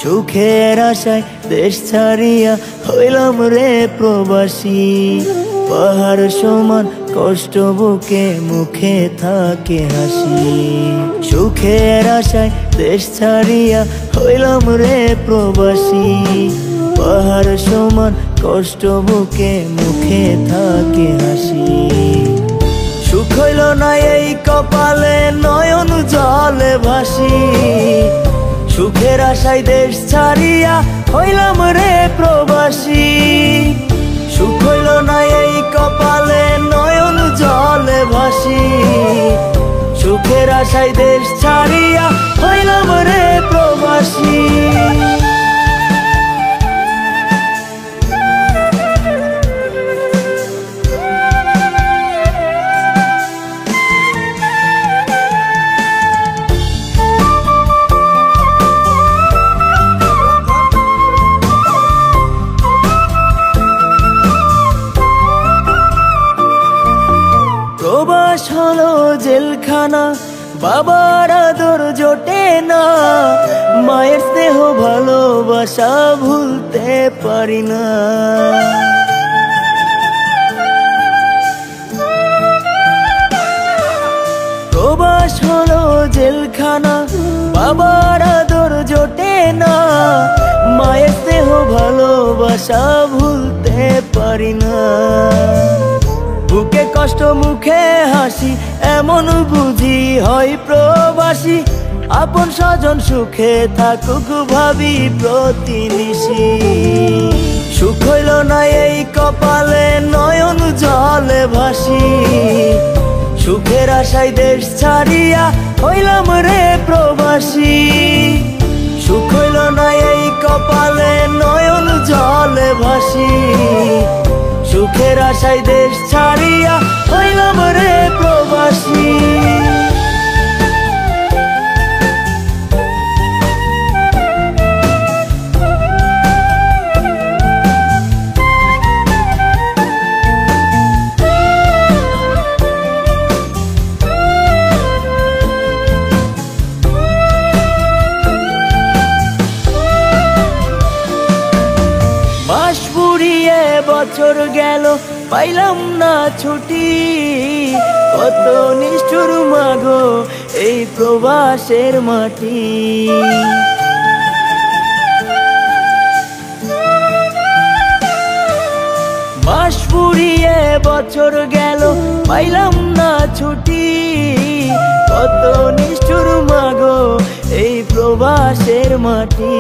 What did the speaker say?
সুখের আশায় দেশ ছাড়িয়া হইলাম রে প্রবাসী। পাহাড় সমান কষ্ট বুকে, মুখে থাকে হাসি। সুখের আশায় দেশ ছাড়িয়া হইলাম রে প্রবাসী। পাহাড় সমান কষ্ট বুকে, মুখে থাকে হাসি। সুখ হইল না এই কপালে, নয়ন জলে ভাসি। সুখের আশায় দেশ ছাড়িয়া হইলাম রে প্রবাসী। সুখ হইল না এই কপালে, নয়ন জলে ভাসি। সুখের আশায় দেশ ছাড়িয়া হইলাম রে প্রবাসী। প্রবাস হলো জেলখানা, বাবার আদর জোটে না। মায়ের স্নেহ ভালোবাসা ভুলতে পারি না। প্রবাস হলো জেলখানা, বাবার আদর জোটে না। মায়ের স্নেহ ভালোবাসা ভুলতে পারি না। বুকে কষ্ট মুখে হাসি, এমন বুঝি হয় প্রবাসী। আপন স্বজন সুখে থাকুক ভাবি প্রতিনিশি। সুখ হইল না এই কপালে, নয়ন জলে ভাসি। সুখের আশায় দেশ ছাড়িয়া হইলাম রে প্রবাসী। সুখ হইল না এই কপালে, নয়ন জলে ভাসি। সুখের আশায় দেশ ছাড়িয়া হইলাম রে প্রবাসী। মাস ফুরিয়ে বছর গেল, পাইলাম না ছুটি। কত নিষ্ঠুর মাগো এই প্রবাসের মাটি। মাস ফুরিয়ে বছর গেল, পাইলাম না ছুটি। কত নিষ্ঠুর মাগো এই প্রবাসের মাটি।